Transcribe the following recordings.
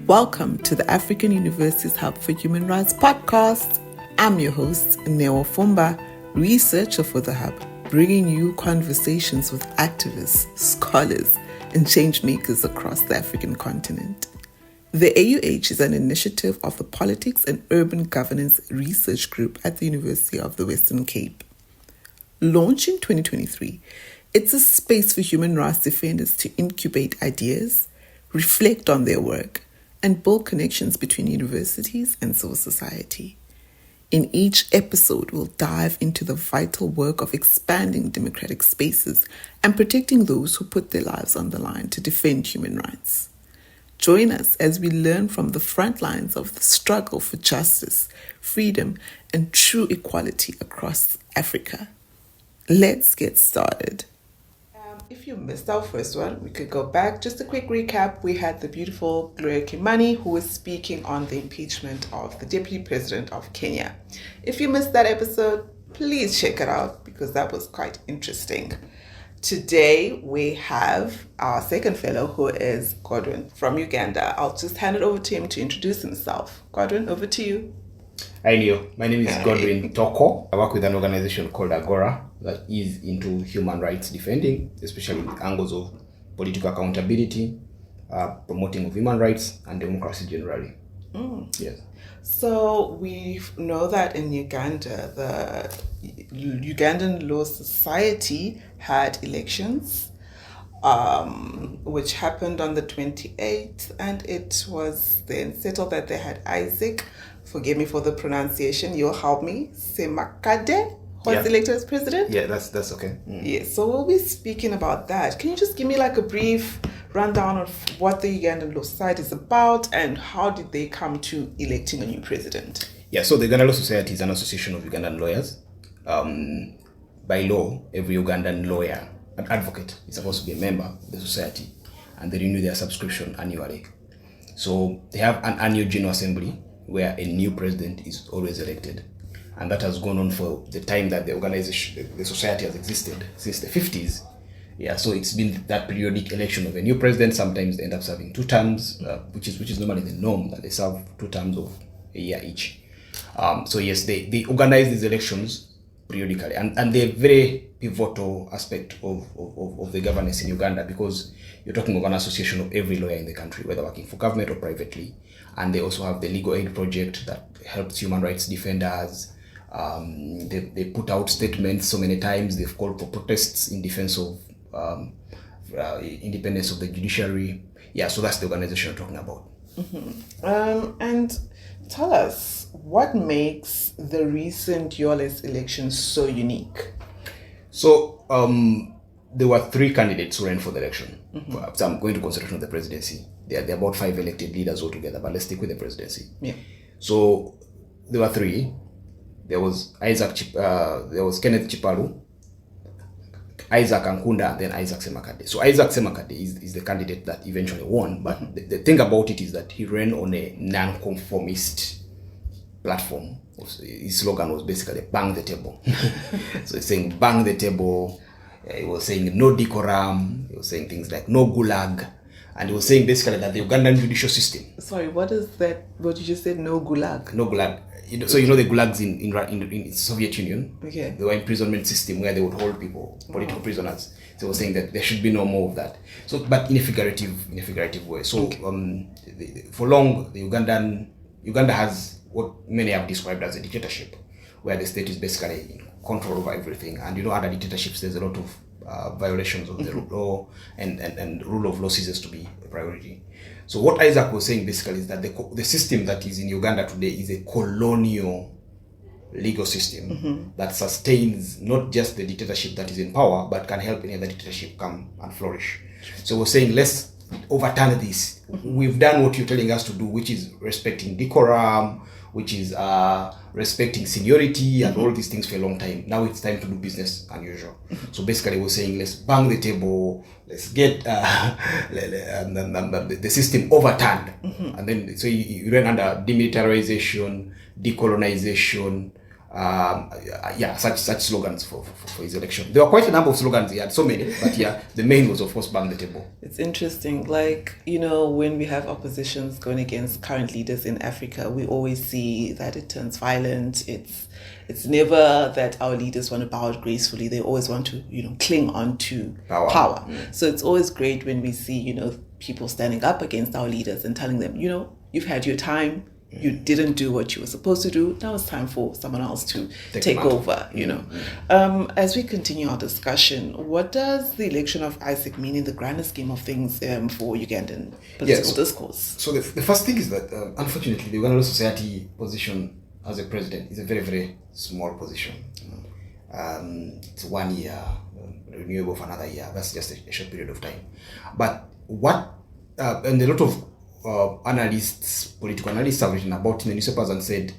Welcome to the African University's Hub for Human Rights podcast. I'm your host, Neo Fumba, researcher for the Hub, bringing you conversations with activists, scholars, and change makers across the African continent. The AUH is an initiative of the Politics and Urban Governance Research Group at the University of the Western Cape. Launched in 2023, it's a space for human rights defenders to incubate ideas, reflect on their work, and build connections between universities and civil society. In each episode, we'll dive into the vital work of expanding democratic spaces and protecting those who put their lives on the line to defend human rights. Join us as we learn from the front lines of the struggle for justice, freedom, and true equality across Africa. Let's get started. If you missed our first one, we could go back. Just a quick recap. We had the beautiful Gloria Kimani, who was speaking on the impeachment of the Deputy President of Kenya. If you missed that episode, please check it out because that was quite interesting. Today, we have our second fellow, who is Godwin from Uganda. I'll just hand it over to him to introduce himself. Godwin, over to you. Hi, Neo. My name is Godwin Toko. I work with an organization called Agora that is into human rights defending, especially with angles of political accountability, promoting of human rights, and democracy generally. Yes. So we know that in Uganda, the Ugandan Law Society had elections, which happened on the 28th, and it was then settled that they had Isaac, forgive me for the pronunciation, you'll help me, Semakade was elected as president? Yeah, that's okay. Yes, so we'll be speaking about that. Can you just give me like a brief rundown of what the Ugandan Law Society is about and how did they come to electing a new president? Yeah, so the Ugandan Law Society is an association of Ugandan lawyers. By law, every Ugandan lawyer, an advocate, is supposed to be a member of the society, and they renew their subscription annually. So they have an annual general assembly where a new president is always elected. And that has gone on for the time that the organization, the society has existed, since the 50s. Yeah, so it's been that periodic election of a new president. Sometimes they end up serving 2 terms, which is normally the norm, that they serve 2 terms of a year each. So yes, they organize these elections periodically, and they're a very pivotal aspect of the governance in Uganda, because you're talking of an association of every lawyer in the country, whether working for government or privately. And they also have the legal aid project that helps human rights defenders. They put out statements so many times. They've called for protests in defense of independence of the judiciary. Yeah, so that's the organization we're talking about. And tell us, what makes the recent Yoles elections so unique? So there were 3 candidates who ran for the election. So I'm going to consideration of the presidency. There are about 5 elected leaders altogether, but let's stick with the presidency. Yeah. So there were 3. There was there was Kenneth Chipalu, Isaac Ankunda, and then Isaac Semakade. So Isaac Semakade is the candidate that eventually won, but the thing about it is that he ran on a non-conformist platform. His slogan was basically bang the table. So he's saying bang the table. He was saying no decorum. He was saying things like no gulag. And he was saying basically that the Ugandan judicial system. Sorry, what is that? What you just said, no gulag? No gulag. So you know the gulags in Soviet Union? Okay. They were imprisonment system where they would hold people, political prisoners. So he was saying that there should be no more of that. So, but in a figurative way. So for long, Uganda has what many have described as a dictatorship, where the state is basically in control over everything. And you know, under dictatorships, there's a lot of violations of the law, and rule of law ceases to be a priority. So what Isaac was saying basically is that the system that is in Uganda today is a colonial legal system that sustains not just the dictatorship that is in power, but can help any other dictatorship come and flourish. So we're saying, let's overturn this. We've done what you're telling us to do, which is respecting decorum, which is respecting seniority and all these things for a long time. Now it's time to do business unusual. So basically we're saying, let's bang the table, let's get the system overturned. And then, so you ran under demilitarization, decolonization, such slogans for his election. There were quite a number of slogans. He had so many, but yeah, the main was, of course, bang the table. It's interesting. Like, when we have oppositions going against current leaders in Africa, we always see that it turns violent. It's never that our leaders want to bow out gracefully. They always want to, cling on to power. So it's always great when we see, people standing up against our leaders and telling them, you've had your time. You didn't do what you were supposed to do. Now it's time for someone else to take over, As we continue our discussion, what does the election of Isaac mean in the grander scheme of things for Ugandan political discourse? So the first thing is that, unfortunately, the Ugandan Society position as a president is a very, very small position. It's 1 year, renewable for another year. That's just a short period of time. But and a lot of political analysts have written about in the newspapers and said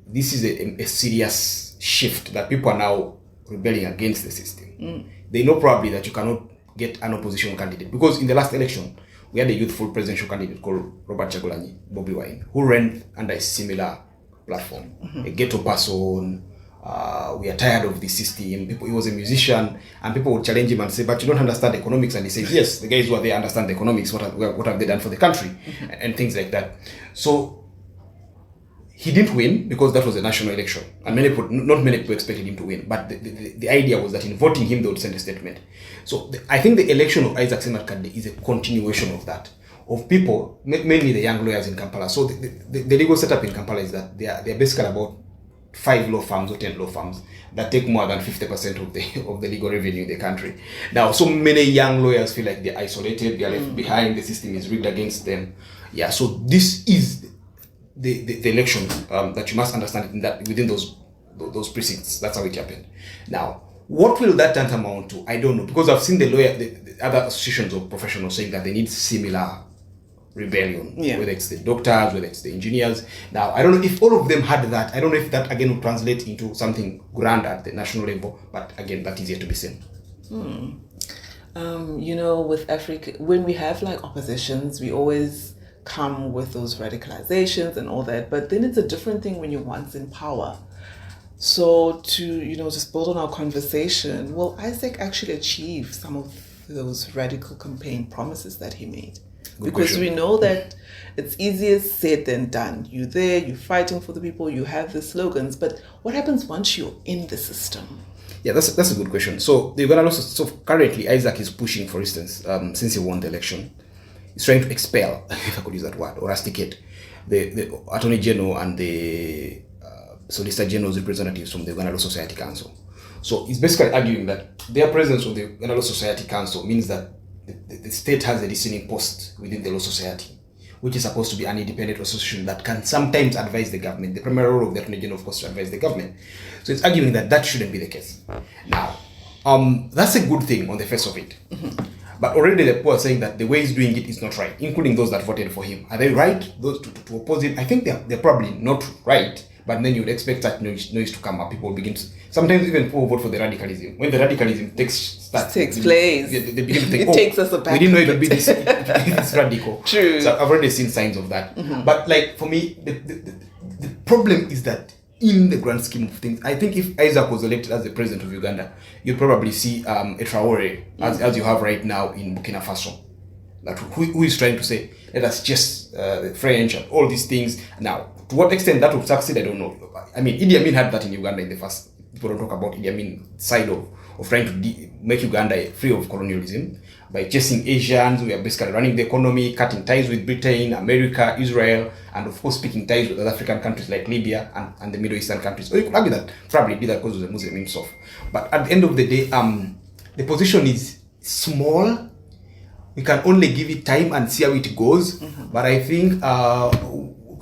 this is a serious shift, that people are now rebelling against the system. They know probably that you cannot get an opposition candidate, because in the last election we had a youthful presidential candidate called Robert Chagulanyi, Bobby Wine, who ran under a similar platform, a ghetto person. We are tired of the system. He was a musician, and people would challenge him and say, but you don't understand economics. And he says, yes, the guys who are there understand the economics. What have they done for the country? And things like that. So he didn't win because that was a national election. And not many people expected him to win. But the idea was that in voting him, they would send a statement. So I think the election of Isaac Semakande is a continuation of that. Of people, mainly the young lawyers in Kampala. So the legal setup in Kampala is that they are basically about 5 law firms or 10 law firms that take more than 50% of the legal revenue in the country. Now, so many young lawyers feel like they're isolated, they're left behind, the system is rigged against them. Yeah, so this is the election that you must understand in that within those precincts. That's how it happened. Now, what will that tantamount to? I don't know, because I've seen the other associations of professionals saying that they need similar rebellion, whether it's the doctors, whether it's the engineers. Now, I don't know if all of them had that. I don't know if that again would translate into something grand at the national level, but again, that is yet to be seen. With Africa, when we have like oppositions, we always come with those radicalizations and all that, but then it's a different thing when you're once in power. So to, just build on our conversation, will Isaac actually achieve some of those radical campaign promises that he made? Because we know that it's easier said than done. You're there, you're fighting for the people, you have the slogans, but what happens once you're in the system? Yeah, that's a good question. So currently Isaac is pushing, for instance, since he won the election, he's trying to expel, if I could use that word, or rusticate the Attorney General and the Solicitor General's representatives from the Uganda Law Society Council. So he's basically arguing that their presence on the Uganda Law Society Council means that the state has a listening post within the law society, which is supposed to be an independent association that can sometimes advise the government. The primary role of the Attorney General, of course, to advise the government. So it's arguing that shouldn't be the case. Now, that's a good thing on the face of it. But already the people are saying that the way he's doing it is not right, including those that voted for him. Are they right? Those to oppose him? I think they're probably not right. But then you would expect that noise to come up. People begin to, sometimes even people vote for the radicalism. When the radicalism takes place, they begin to think, takes us back. We didn't know it would be this radical. True. So I've already seen signs of that. But like for me, the problem is that in the grand scheme of things, I think if Isaac was elected as the president of Uganda, you'd probably see a Traore, as you have right now in Burkina Faso. Like who is trying to say, let us just the French and all these things. Now, to what extent that would succeed, I don't know. I mean, Idi Amin had that in Uganda in the first. People don't talk about Idi Amin side of trying to make Uganda free of colonialism by chasing Asians. We are basically running the economy, cutting ties with Britain, America, Israel, and of course speaking ties with other African countries like Libya and the Middle Eastern countries. Or you could argue that probably did that because of the Muslim himself. But at the end of the day, the position is small. We can only give it time and see how it goes. But I think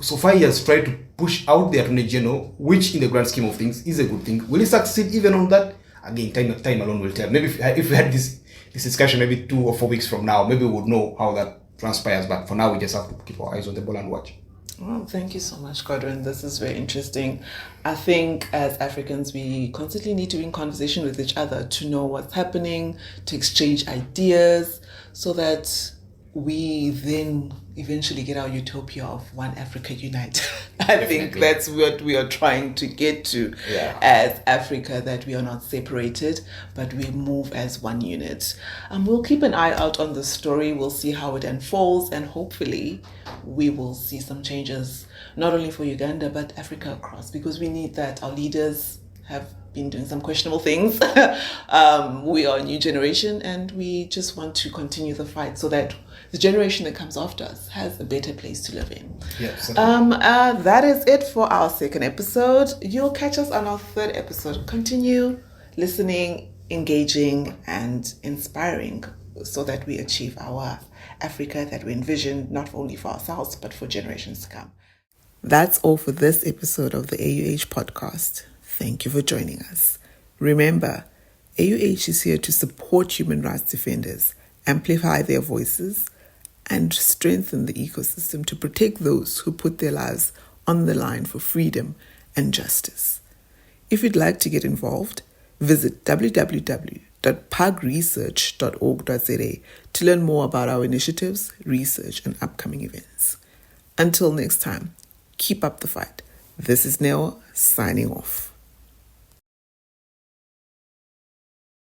so far he has tried to push out the Attorney General, which in the grand scheme of things is a good thing. Will he succeed even on that? Again, time alone will tell. Maybe if we had this discussion maybe 2 or 4 weeks from now, maybe we would know how that transpires. But for now, we just have to keep our eyes on the ball and watch. Well, thank you so much, Godwin. This is very interesting. I think as Africans, we constantly need to be in conversation with each other to know what's happening, to exchange ideas, so that we then eventually get our utopia of one Africa unite. I think that's what we are trying to get to as Africa, that we are not separated, but we move as one unit. We'll keep an eye out on the story. We'll see how it unfolds, and hopefully we will see some changes, not only for Uganda, but Africa across, because we need that. Our leaders have been doing some questionable things. We are a new generation, and we just want to continue the fight so that the generation that comes after us has a better place to live in. That is it for our second episode. You'll catch us on our third episode. Continue listening, engaging, and inspiring so that we achieve our Africa that we envision, not only for ourselves, but for generations to come. That's all for this episode of the AUH podcast. Thank you for joining us. Remember, AUH is here to support human rights defenders, amplify their voices, and strengthen the ecosystem to protect those who put their lives on the line for freedom and justice. If you'd like to get involved, visit www.pugresearch.org.za to learn more about our initiatives, research, and upcoming events. Until next time, keep up the fight. This is Neo signing off.